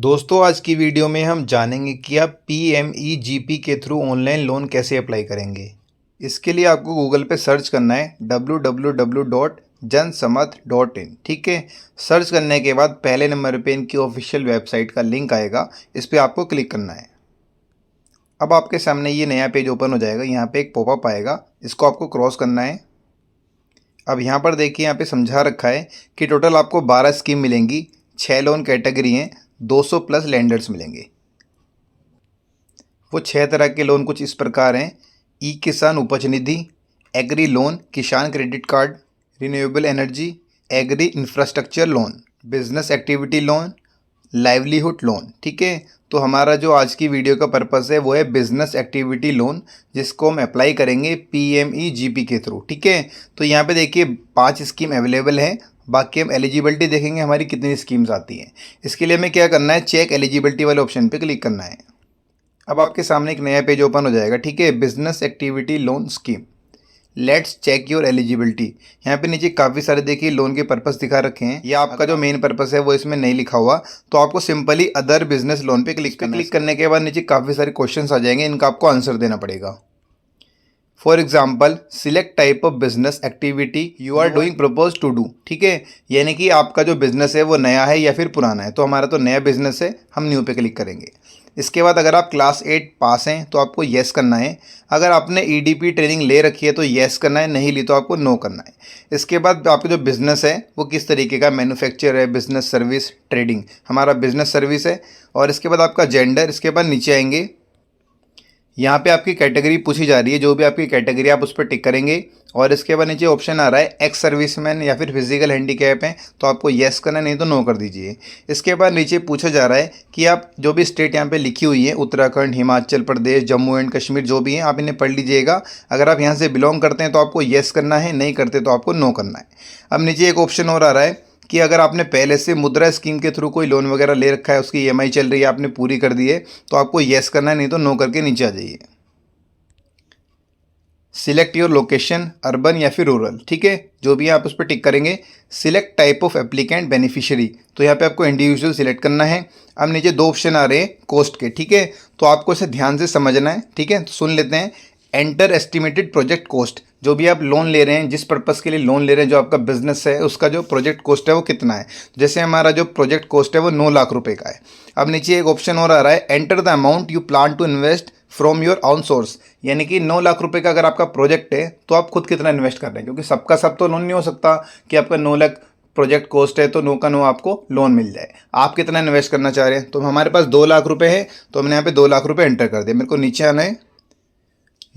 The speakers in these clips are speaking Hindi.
दोस्तों आज की वीडियो में हम जानेंगे कि आप PMEGP के थ्रू ऑनलाइन लोन कैसे अप्लाई करेंगे। इसके लिए आपको गूगल पे सर्च करना है www.jansamadh.in। ठीक है, सर्च करने के बाद पहले नंबर पे इनकी ऑफिशियल वेबसाइट का लिंक आएगा, इस पर आपको क्लिक करना है। अब आपके सामने ये नया पेज ओपन हो जाएगा। यहाँ पे एक पॉपअप आएगा, इसको आपको क्रॉस करना है। अब यहाँ पर देखिए, यहाँ पे समझा रखा है कि टोटल आपको 12 स्कीम मिलेंगी, 6 लोन कैटेगरी हैं, 200 प्लस लेंडर्स मिलेंगे। वो 6 तरह के लोन कुछ इस प्रकार हैं: ई किसान उपज निधि, एग्री लोन, किसान credit card, renewable energy, agri infrastructure loan, business activity loan, livelihood loan. ठीक है, तो हमारा जो आज की वीडियो का पर्पस है वो है बिजनेस एक्टिविटी लोन, जिसको हम अप्लाई करेंगे PMEGP के थ्रू। ठीक है, तो यहाँ पे देखिए 5 स्कीम अवेलेबल है। बाकी हम एलिजिबिलिटी देखेंगे हमारी कितनी स्कीम्स आती हैं। इसके लिए हमें क्या करना है, चेक एलिजिबिलिटी वाले ऑप्शन पे क्लिक करना है। अब आपके सामने एक नया पेज ओपन हो जाएगा। ठीक है, business activity loan scheme, let's check your eligibility. यहाँ पे नीचे काफ़ी सारे देखिए लोन के पर्पस दिखा रखे हैं, या आपका जो मेन पर्पस है वो इसमें नहीं लिखा हुआ, तो आपको सिंपली अदर बिजनेस लोन पे क्लिक करने के बाद नीचे काफ़ी सारे क्वेश्चंस आ जाएंगे, इनका आपको आंसर देना पड़ेगा। For example, select type of business activity you are doing propose to do. ठीक है, यानी कि आपका जो बिजनेस है वो नया है या फिर पुराना है। तो हमारा तो नया बिजनेस है, हम न्यू पे क्लिक करेंगे। इसके बाद अगर आप क्लास 8 पास हैं तो आपको येस करना है। अगर आपने EDP ट्रेनिंग ले रखी है तो येस करना है, नहीं ली तो आपको नो करना है। इसके बाद आपका जो बिज़नेस है वो किस तरीके का, मैन्युफैक्चर है, बिजनेस सर्विस, ट्रेडिंग, हमारा बिजनेस सर्विस है। और इसके बाद आपका जेंडर। इसके बाद नीचे आएंगे, यहाँ पे आपकी कैटेगरी पूछी जा रही है, जो भी आपकी कैटेगरी आप उस पर टिक करेंगे। और इसके बाद नीचे ऑप्शन आ रहा है एक्स सर्विसमैन या फिर फिजिकल हैंडीकैप है, तो आपको येस करना, नहीं तो नो कर दीजिए। इसके बाद नीचे पूछा जा रहा है कि आप जो भी स्टेट यहाँ पे लिखी हुई है, उत्तराखंड, हिमाचल प्रदेश, जम्मू एंड कश्मीर, जो भी हैं आप इन्हें पढ़ लीजिएगा। अगर आप यहाँ से बिलोंग करते हैं तो आपको येस करना है, नहीं करते तो आपको नो करना है। अब नीचे एक ऑप्शन और आ रहा है कि अगर आपने पहले से मुद्रा स्कीम के थ्रू कोई लोन वगैरह ले रखा है, उसकी EMI चल रही है, आपने पूरी कर दी है, तो आपको येस करना है, नहीं तो नो करके नीचे आ जाइए। सिलेक्ट योर लोकेशन, अर्बन या फिर रूरल। ठीक है, जो भी आप उस पर टिक करेंगे। Select type of applicant beneficiary, तो यहाँ पे आपको इंडिविजुअल सिलेक्ट करना है। अब नीचे 2 ऑप्शन आ रहे हैं कॉस्ट के। ठीक है, तो आपको इसे ध्यान से समझना है। ठीक है, तो सुन लेते हैं। एंटर एस्टिमेटेड प्रोजेक्ट कॉस्ट, जो भी आप लोन ले रहे हैं, जिस पर्पस के लिए लोन ले रहे हैं, जो आपका बिजनेस है, उसका जो प्रोजेक्ट कॉस्ट है वो कितना है। जैसे हमारा जो प्रोजेक्ट कॉस्ट है वो 9 लाख रुपए का है। अब नीचे एक ऑप्शन और आ रहा है, enter the amount you plan to invest from your own source, यानी कि 9 लाख रुपए का अगर आपका प्रोजेक्ट है तो आप खुद कितना इन्वेस्ट कर रहे हैं, क्योंकि सबका सब तो लोन नहीं हो सकता कि आपका 9 लाख प्रोजेक्ट कॉस्ट है तो 9 का 9 आपको लोन मिल जाए। आप कितना इन्वेस्ट करना चाह रहे हैं, तो हमारे पास 2 लाख रुपए है, तो हमने यहाँ पे 2 लाख रुपए एंटर कर दिया। मेरे को नीचे आना है।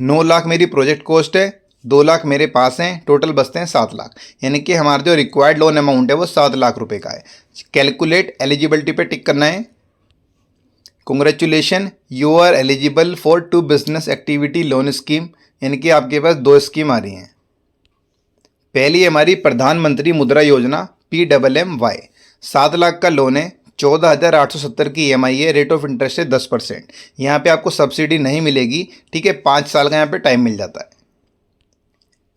9 लाख मेरी प्रोजेक्ट कॉस्ट है, 2 लाख मेरे पास हैं, टोटल बचते हैं 7 लाख, यानी कि हमारा जो रिक्वायर्ड लोन अमाउंट है वो 7 लाख रुपए का है। कैलकुलेट एलिजिबिलिटी पे टिक करना है। Congratulation, you are eligible for 2 business activity loan scheme, यानी कि आपके पास 2 स्कीम आ रही हैं। पहली हमारी प्रधानमंत्री मुद्रा योजना PMMY, 7 लाख का लोन है, 14,870 की EMI है, रेट ऑफ इंटरेस्ट है 10%। यहाँ पे आपको सब्सिडी नहीं मिलेगी। ठीक है, 5 साल का यहाँ पे टाइम मिल जाता है।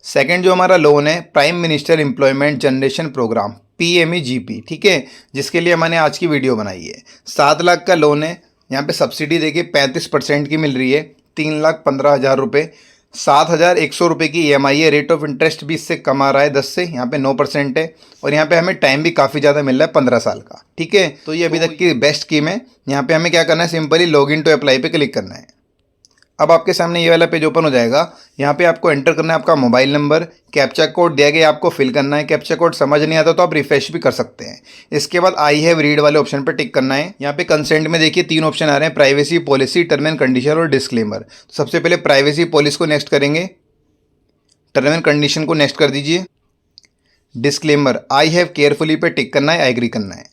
सेकंड जो हमारा लोन है, prime minister employment generation programme PMEGP। ठीक है, जिसके लिए मैंने आज की वीडियो बनाई है। 7 लाख का लोन है, यहाँ पे सब्सिडी देखिए 35% की मिल रही है, 3,15,000 रुपये, 7,100 रुपये की EMI है, रेट ऑफ इंटरेस्ट भी इससे कम आ रहा है 10 से, यहाँ पे 9% है। और यहाँ पे हमें टाइम भी काफ़ी ज़्यादा मिल रहा है, 15 साल का। ठीक है, तो ये अभी तक की बेस्ट स्कीम है। यहाँ पे हमें क्या करना है, सिंपली लॉगिन टू अप्लाई पे क्लिक करना है। अब आपके सामने ये वाला पेज ओपन हो जाएगा। यहाँ पे आपको एंटर करना है आपका मोबाइल नंबर, कैप्चा कोड दिया गया आपको फिल करना है। कैप्चा कोड समझ नहीं आता तो आप रिफ्रेश भी कर सकते हैं। इसके बाद आई हैव रीड वाले ऑप्शन पर टिक करना है। यहाँ पे कंसेंट में देखिए 3 ऑप्शन आ रहे हैं, privacy policy, term and condition और डिस्क्लेमर। तो सबसे पहले प्राइवेसी पॉलिसी को नेक्स्ट करेंगे, टर्म एंड कंडीशन को नेक्स्ट कर दीजिए। डिस्क्लेमर आई हैव केयरफुली पे टिक करना है, एग्री करना है।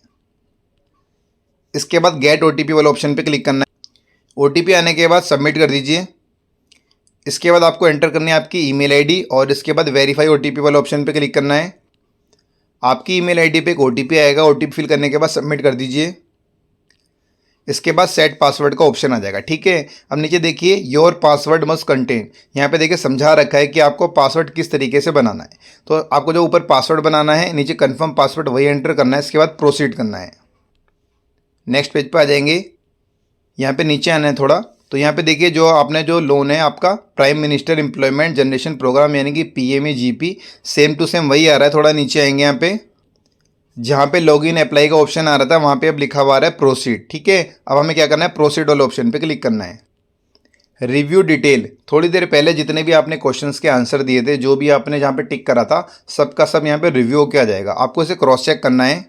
इसके बाद गेट OTP वाले ऑप्शन पे क्लिक करना है। OTP आने के बाद सबमिट कर दीजिए। इसके बाद आपको एंटर करनी है आपकी ईमेल आईडी, और इसके बाद वेरीफाई OTP वाले ऑप्शन पे क्लिक करना है। आपकी ईमेल आईडी पे एक OTP आएगा, OTP फिल करने के बाद सबमिट कर दीजिए। इसके बाद सेट पासवर्ड का ऑप्शन आ जाएगा। ठीक है, अब नीचे देखिए योर पासवर्ड मस्ट कंटेन, यहाँ पे देखिए समझा रखा है कि आपको पासवर्ड किस तरीके से बनाना है। तो आपको जो ऊपर पासवर्ड बनाना है, नीचे कंफर्म पासवर्ड वही एंटर करना है। इसके बाद प्रोसीड करना है। नेक्स्ट पेज पे आ जाएंगे। यहाँ पे नीचे आना है थोड़ा, तो यहाँ पे देखिए जो आपने जो लोन है आपका prime minister employment generation programme यानी कि PMEGP, सेम टू सेम वही आ रहा है। थोड़ा नीचे आएंगे यहाँ पे, जहाँ पे लॉगिन अप्लाई का ऑप्शन आ रहा था वहाँ पे अब लिखा हुआ आ रहा है प्रोसीड। ठीक है, अब हमें क्या करना है, प्रोसीड वाले ऑप्शन पे क्लिक करना है। रिव्यू डिटेल, थोड़ी देर पहले जितने भी आपने क्वेश्चंस के आंसर दिए थे, जो भी आपने जहाँ पे टिक करा था, सबका सब यहाँ पे रिव्यू होके आ जाएगा। आपको इसे क्रॉस चेक करना है।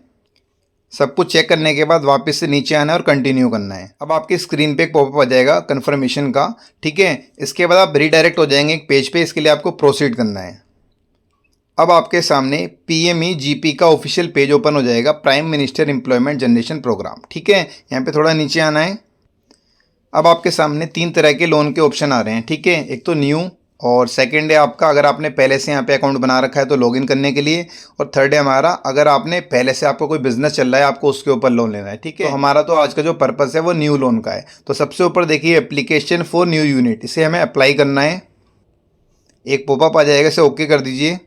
सब कुछ चेक करने के बाद वापस से नीचे आना है और कंटिन्यू करना है। अब आपकी स्क्रीन पे एक पॉपअप आ जाएगा कंफर्मेशन का। ठीक है, इसके बाद आप रीडायरेक्ट हो जाएंगे एक पेज पे, इसके लिए आपको प्रोसीड करना है। अब आपके सामने PMEGP का ऑफिशियल पेज ओपन हो जाएगा, prime minister employment generation programme. ठीक है, यहाँ पे थोड़ा नीचे आना है। अब आपके सामने 3 तरह के लोन के ऑप्शन आ रहे हैं। ठीक है, एक तो न्यू, और सेकंड है आपका अगर आपने पहले से यहाँ पे अकाउंट बना रखा है तो लॉगिन करने के लिए, और थर्ड है हमारा अगर आपने पहले से आपको कोई बिजनेस चल रहा है आपको उसके ऊपर लोन लेना है। ठीक है, तो हमारा तो आज का जो पर्पस है वो न्यू लोन का है। तो सबसे ऊपर देखिए एप्लीकेशन फॉर न्यू यूनिट, इसे हमें अप्लाई करना है। एक पॉपअप आ जाएगा, इसे ओके कर दीजिए।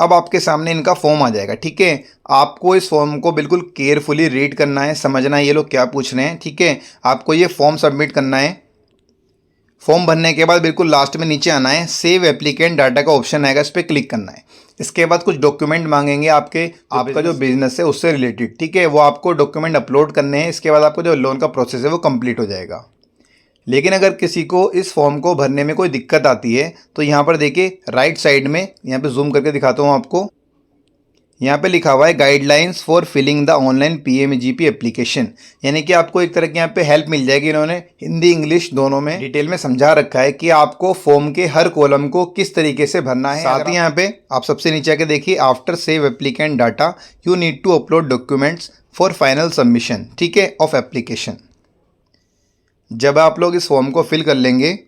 अब आपके सामने इनका फॉर्म आ जाएगा। ठीक है, आपको इस फॉर्म को बिल्कुल केयरफुली रीड करना है, समझना है ये लोग क्या पूछ रहे हैं। ठीक है, आपको ये फॉर्म सबमिट करना है। फॉर्म भरने के बाद बिल्कुल लास्ट में नीचे आना है, सेव एप्लीकेंट डाटा का ऑप्शन आएगा, इस पर क्लिक करना है। इसके बाद कुछ डॉक्यूमेंट मांगेंगे आपका जो बिजनेस है उससे रिलेटेड। ठीक है, वो आपको डॉक्यूमेंट अपलोड करने हैं। इसके बाद आपको जो लोन का प्रोसेस है वो कंप्लीट हो जाएगा। लेकिन अगर किसी को इस फॉर्म को भरने में कोई दिक्कत आती है तो यहाँ पर देखिए राइट साइड में, यहाँ पे जूम करके दिखाता हूँ आपको, यहाँ पे लिखा हुआ है guidelines for filling the online PMEGP application, यानी कि आपको एक तरह की यहाँ पे हेल्प मिल जाएगी। इन्होंने हिंदी इंग्लिश दोनों में डिटेल में समझा रखा है कि आपको फॉर्म के हर कॉलम को किस तरीके से भरना है। साथ ही यहाँ पे आप सबसे नीचे आके देखिए, after save applicant data you need to upload documents for final submission. ठीक है, ऑफ एप्लीकेशन। जब आप लोग इस फॉर्म को फिल कर लेंगे,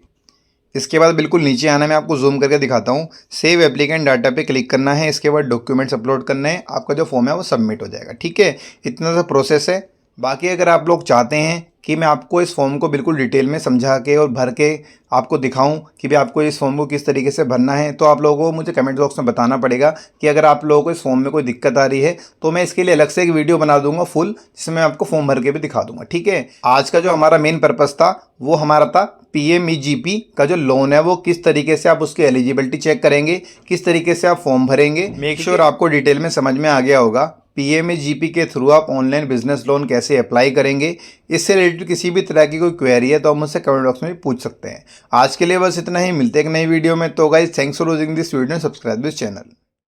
इसके बाद बिल्कुल नीचे आना, मैं आपको जूम करके दिखाता हूँ। सेव एप्लीकेंट डाटा पे क्लिक करना है, इसके बाद डॉक्यूमेंट्स अपलोड करना है, आपका जो फॉर्म है वो सबमिट हो जाएगा। ठीक है, इतना सा प्रोसेस है। बाकी अगर आप लोग चाहते हैं कि मैं आपको इस फॉर्म को बिल्कुल डिटेल में समझा के और भर के आपको दिखाऊं कि भाई आपको इस फॉर्म को किस तरीके से भरना है, तो आप लोगों को मुझे कमेंट बॉक्स में बताना पड़ेगा कि अगर आप लोगों को इस फॉर्म में कोई दिक्कत आ रही है तो मैं इसके लिए अलग से एक वीडियो बना दूंगा फुल, जिसमें मैं आपको फॉर्म भर के भी दिखा दूंगा। ठीक है, आज का जो हमारा मेन पर्पज़ था वो हमारा था PMEGP का जो लोन है वो किस तरीके से आप उसकी एलिजिबिलिटी चेक करेंगे, किस तरीके से आप फॉर्म भरेंगे। मेक श्योर आपको डिटेल में समझ में आ गया होगा। PMEGP के थ्रू आप ऑनलाइन बिजनेस लोन कैसे अप्लाई करेंगे, इससे रिलेटेड किसी भी तरह की कोई क्वेरी है तो आप मुझसे कमेंट बॉक्स में भी पूछ सकते हैं। आज के लिए बस इतना ही, मिलते हैं एक नई वीडियो में। तो guys, thanks for watching this video, subscribe this channel.